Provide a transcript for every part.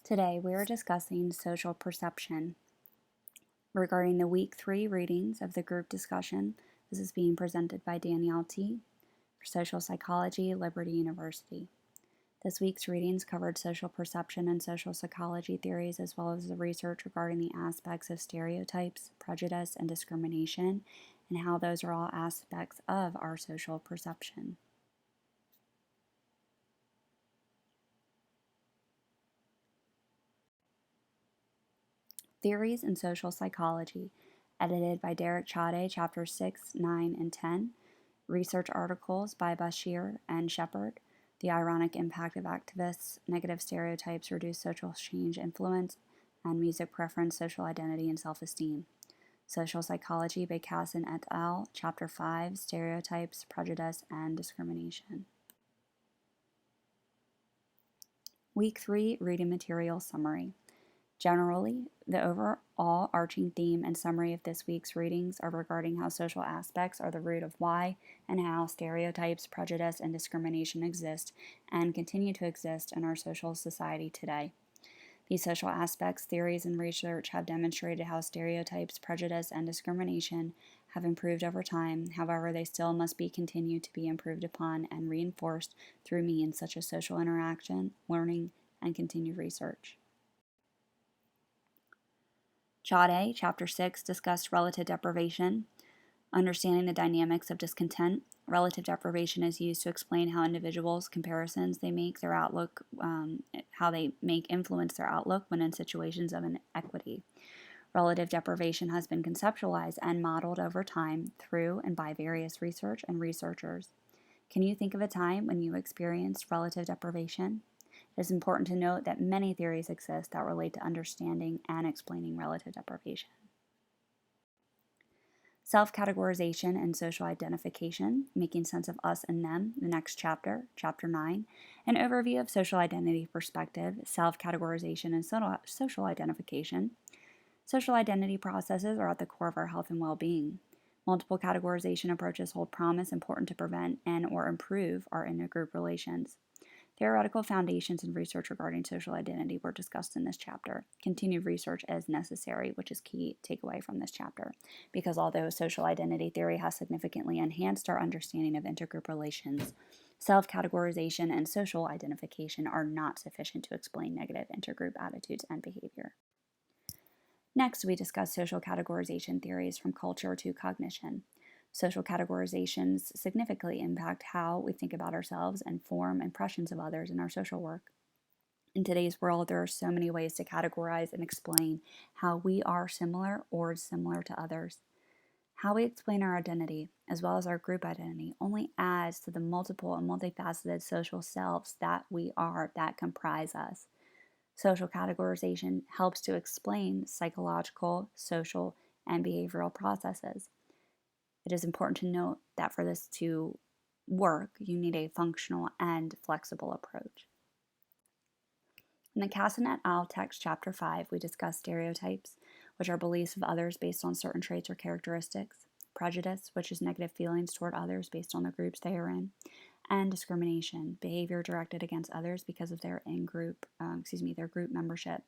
Today we are discussing social perception. Regarding the Week 3 readings of the group discussion, this is being presented by Danielle for Social Psychology, Liberty University. This week's readings covered social perception and social psychology theories, as well as the research regarding the aspects of stereotypes, prejudice, and discrimination, and how those are all aspects of our social perception. Theories in Social Psychology, edited by Derek Chade, chapters 6, 9, and 10. Research articles by Bashir and Shepard. The Ironic Impact of Activists, Negative Stereotypes, Reduce Social Change Influence, and Music Preference, Social Identity, and Self-Esteem. Social Psychology by Casson et al., Chapter 5, Stereotypes, Prejudice, and Discrimination. Week 3 Reading Material Summary. Generally, the overall arching theme and summary of this week's readings are regarding how social aspects are the root of why and how stereotypes, prejudice, and discrimination exist and continue to exist in our social society today. These social aspects, theories, and research have demonstrated how stereotypes, prejudice, and discrimination have improved over time. However, they still must be continued to be improved upon and reinforced through means such as social interaction, learning, and continued research. Chade, Chapter 6, discussed relative deprivation, understanding the dynamics of discontent. Relative deprivation is used to explain how individuals' comparisons they make their outlook, how they make influence their outlook when in situations of inequity. Relative deprivation has been conceptualized and modeled over time through and by various research and researchers. Can you think of a time when you experienced relative deprivation? It is important to note that many theories exist that relate to understanding and explaining relative deprivation. Self-categorization and social identification, making sense of us and them, the next chapter, chapter 9, an overview of social identity perspective, self-categorization and social identification. Social identity processes are at the core of our health and well-being. Multiple categorization approaches hold promise important to prevent and or improve our intergroup relations. Theoretical foundations and research regarding social identity were discussed in this chapter. Continued research is necessary, which is key takeaway from this chapter, because although social identity theory has significantly enhanced our understanding of intergroup relations, self-categorization and social identification are not sufficient to explain negative intergroup attitudes and behavior. Next, we discuss social categorization theories from culture to cognition. Social categorizations significantly impact how we think about ourselves and form impressions of others in our social work. In today's world, there are so many ways to categorize and explain how we are similar or similar to others. How we explain our identity, as well as our group identity, only adds to the multiple and multifaceted social selves that we are that comprise us. Social categorization helps to explain psychological, social, and behavioral processes. It is important to note that for this to work, you need a functional and flexible approach. In the Casson et al. Text, Chapter 5, we discuss stereotypes, which are beliefs of others based on certain traits or characteristics, prejudice, which is negative feelings toward others based on the groups they are in, and discrimination, behavior directed against others because of their group membership.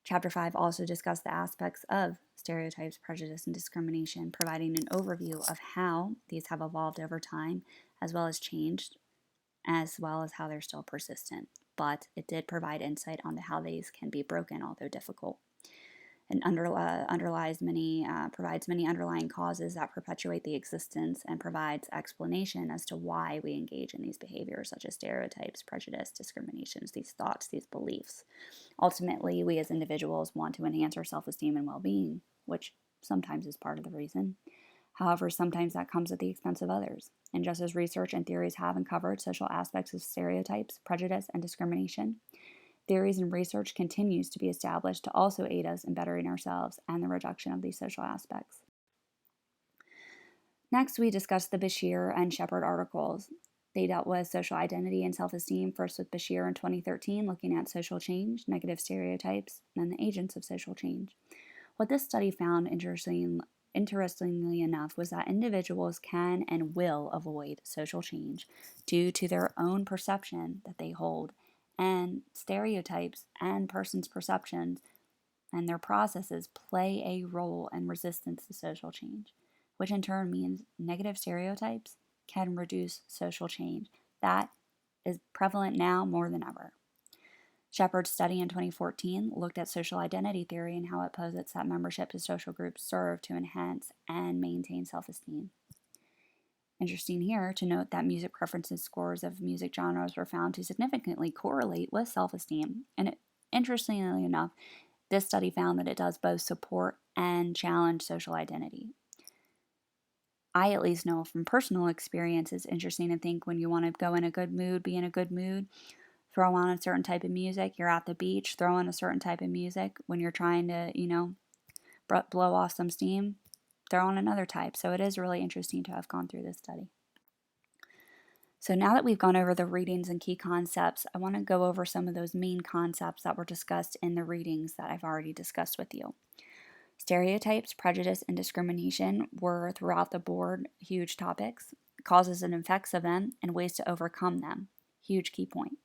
Chapter 5 also discussed the aspects of stereotypes, prejudice, and discrimination, providing an overview of how these have evolved over time, as well as changed, as well as how they're still persistent. But it did provide insight onto how these can be broken, although difficult. It provides many underlying causes that perpetuate the existence and provides explanation as to why we engage in these behaviors, such as stereotypes, prejudice, discriminations, these thoughts, these beliefs. Ultimately, we as individuals want to enhance our self-esteem and well-being, which sometimes is part of the reason. However, sometimes that comes at the expense of others. And just as research and theories have uncovered social aspects of stereotypes, prejudice, and discrimination, theories and research continues to be established to also aid us in bettering ourselves and the reduction of these social aspects. Next, we discussed the Bashir and Shepard articles. They dealt with social identity and self-esteem, first with Bashir in 2013, looking at social change, negative stereotypes, and the agents of social change. What this study found, interestingly enough, was that individuals can and will avoid social change due to their own perception that they hold and stereotypes and persons' perceptions and their processes play a role in resistance to social change, which in turn means negative stereotypes can reduce social change. That is prevalent now more than ever. Shepard's study in 2014 looked at social identity theory and how it posits that membership to social groups serve to enhance and maintain self-esteem. Interesting here to note that music preferences scores of music genres were found to significantly correlate with self-esteem. And interestingly enough, this study found that it does both support and challenge social identity. I at least know from personal experience it's interesting to think when you want to go in a good mood, be in a good mood, throw on a certain type of music. You're at the beach, throw on a certain type of music. When you're trying to, blow off some steam, throw on another type. So it is really interesting to have gone through this study. So now that we've gone over the readings and key concepts, I want to go over some of those main concepts that were discussed in the readings that I've already discussed with you. Stereotypes, prejudice, and discrimination were throughout the board huge topics. Causes and effects of them and ways to overcome them. Huge key point.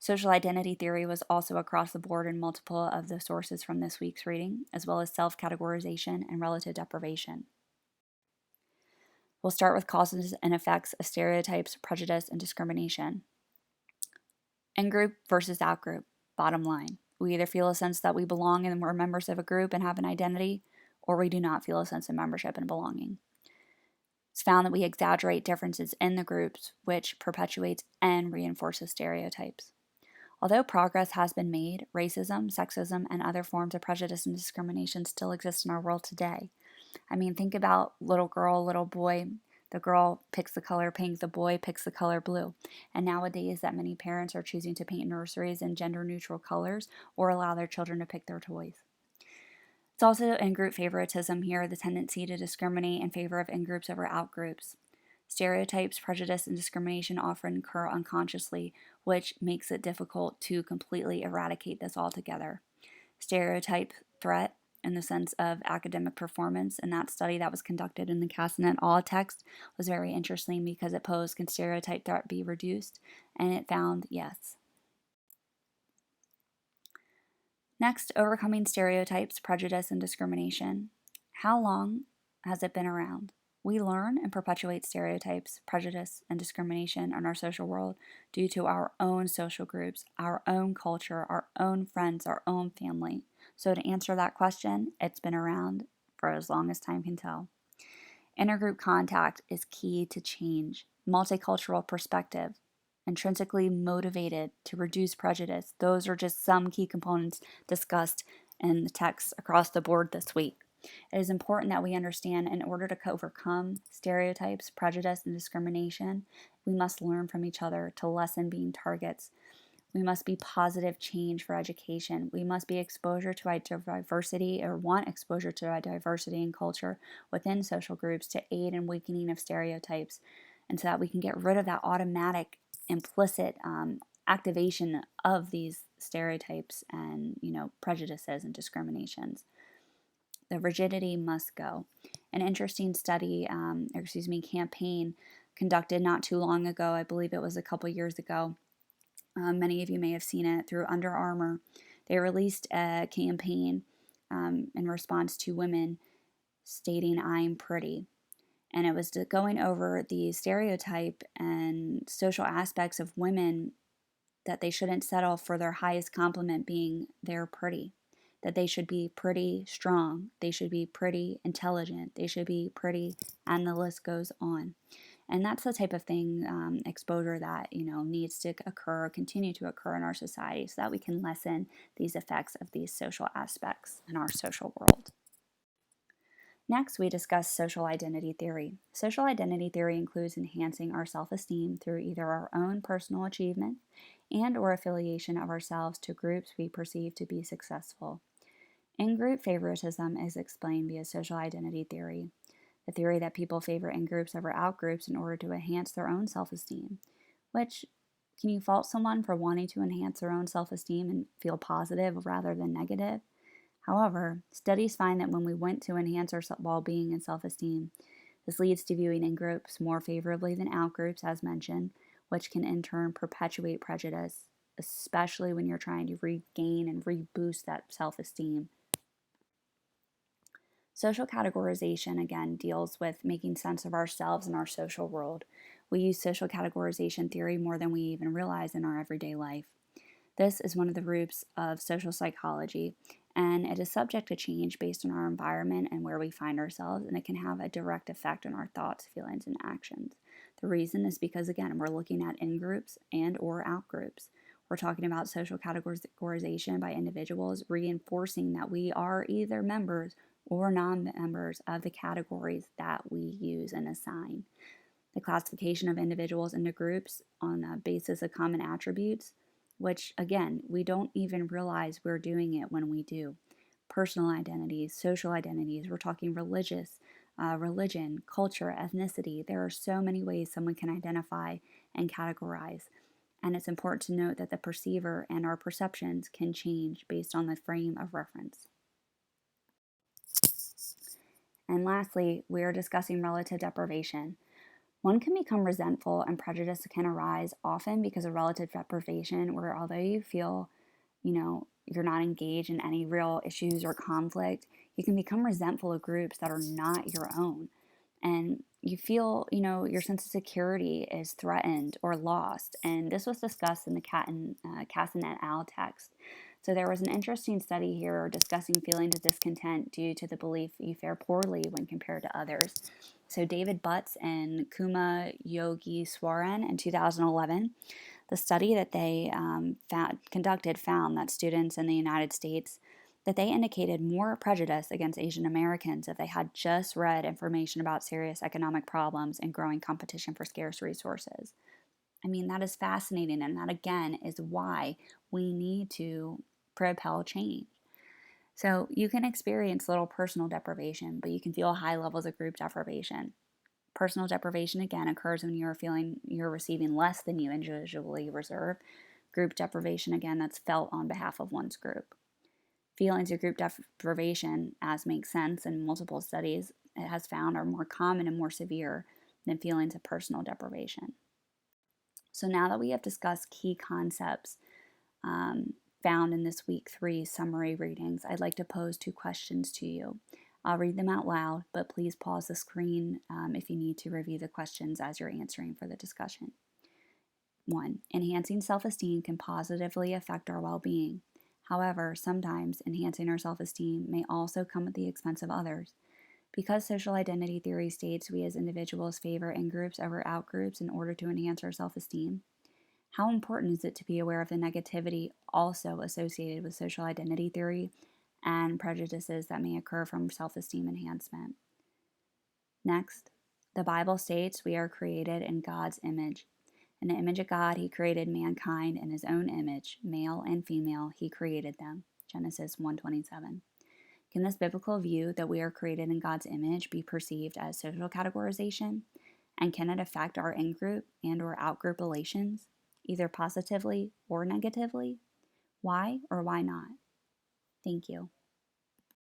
Social identity theory was also across the board in multiple of the sources from this week's reading, as well as self-categorization and relative deprivation. We'll start with causes and effects of stereotypes, prejudice, and discrimination. In-group versus out-group. Bottom line, we either feel a sense that we belong and we're members of a group and have an identity, or we do not feel a sense of membership and belonging. It's found that we exaggerate differences in the groups, which perpetuates and reinforces stereotypes. Although progress has been made, racism, sexism, and other forms of prejudice and discrimination still exist in our world today. I mean, think about little girl, little boy. The girl picks the color pink, the boy picks the color blue. And nowadays that many parents are choosing to paint nurseries in gender-neutral colors or allow their children to pick their toys. It's also in-group favoritism here, the tendency to discriminate in favor of in-groups over out-groups. Stereotypes, prejudice, and discrimination often occur unconsciously, which makes it difficult to completely eradicate this altogether. Stereotype threat in the sense of academic performance, and that study that was conducted in the Castanet All text was very interesting because it posed, can stereotype threat be reduced? And it found yes. Next, overcoming stereotypes, prejudice, and discrimination. How long has it been around? We learn and perpetuate stereotypes, prejudice, and discrimination in our social world due to our own social groups, our own culture, our own friends, our own family. So to answer that question, it's been around for as long as time can tell. Intergroup contact is key to change. Multicultural perspective, intrinsically motivated to reduce prejudice. Those are just some key components discussed in the text across the board this week. It is important that we understand in order to overcome stereotypes, prejudice, and discrimination, we must learn from each other to lessen being targets. We must be positive change for education. We must be exposure to diversity or want exposure to diversity in culture within social groups to aid in weakening of stereotypes and so that we can get rid of that automatic implicit activation of these stereotypes and prejudices and discriminations. The rigidity must go. An interesting study, campaign conducted not too long ago, I believe it was a couple years ago. Many of you may have seen it through Under Armour. They released a campaign in response to women stating, "I'm pretty." And it was going over the stereotype and social aspects of women that they shouldn't settle for their highest compliment being they're pretty. That they should be pretty strong, they should be pretty intelligent, they should be pretty, and the list goes on. And that's the type of thing, exposure that needs to occur, continue to occur in our society, so that we can lessen these effects of these social aspects in our social world. Next, we discuss social identity theory. Social identity theory includes enhancing our self-esteem through either our own personal achievement and or affiliation of ourselves to groups we perceive to be successful. In-group favoritism is explained via social identity theory, the theory that people favor in-groups over out-groups in order to enhance their own self-esteem, which, can you fault someone for wanting to enhance their own self-esteem and feel positive rather than negative? However, studies find that when we want to enhance our well-being and self-esteem, this leads to viewing in-groups more favorably than out-groups, as mentioned, which can in turn perpetuate prejudice, especially when you're trying to regain and reboost that self-esteem. Social categorization, again, deals with making sense of ourselves and our social world. We use social categorization theory more than we even realize in our everyday life. This is one of the roots of social psychology, and it is subject to change based on our environment and where we find ourselves, and it can have a direct effect on our thoughts, feelings, and actions. The reason is because, again, we're looking at in-groups and or out-groups. We're talking about social categorization by individuals, reinforcing that we are either members or non-members of the categories that we use and assign. The classification of individuals into groups on a basis of common attributes, which again, we don't even realize we're doing it when we do. Personal identities, social identities, we're talking religion, culture, ethnicity. There are so many ways someone can identify and categorize. And it's important to note that the perceiver and our perceptions can change based on the frame of reference. And lastly, we are discussing relative deprivation. One can become resentful and prejudice can arise often because of relative deprivation, where although you feel, you're not engaged in any real issues or conflict, you can become resentful of groups that are not your own. And you feel, your sense of security is threatened or lost. And this was discussed in the Casson et al. Text. So there was an interesting study here discussing feelings of discontent due to the belief you fare poorly when compared to others. So David Butts and Kuma Yogiswaran in 2011, the study that they conducted found that students in the United States, that they indicated more prejudice against Asian Americans if they had just read information about serious economic problems and growing competition for scarce resources. I mean, that is fascinating, and that again is why we need to propel change. So you can experience little personal deprivation, but you can feel high levels of group deprivation. Personal deprivation, again, occurs when you're feeling you're receiving less than you individually reserve. Group deprivation, again, that's felt on behalf of one's group. Feelings of group deprivation, as makes sense in multiple studies, it has found are more common and more severe than feelings of personal deprivation. So now that we have discussed key concepts found in this week 3 summary readings, I'd like to pose 2 questions to you. I'll read them out loud, but please pause the screen if you need to review the questions as you're answering for the discussion. 1. Enhancing self-esteem can positively affect our well-being. However, sometimes enhancing our self-esteem may also come at the expense of others. Because social identity theory states we as individuals favor in-groups over out-groups in order to enhance our self-esteem, how important is it to be aware of the negativity also associated with social identity theory and prejudices that may occur from self-esteem enhancement? Next, the Bible states we are created in God's image. In the image of God, He created mankind in His own image, male and female, He created them. Genesis 1:27. Can this biblical view that we are created in God's image be perceived as social categorization? And can it affect our in-group and or out-group relations, either positively or negatively? Why or why not? Thank you.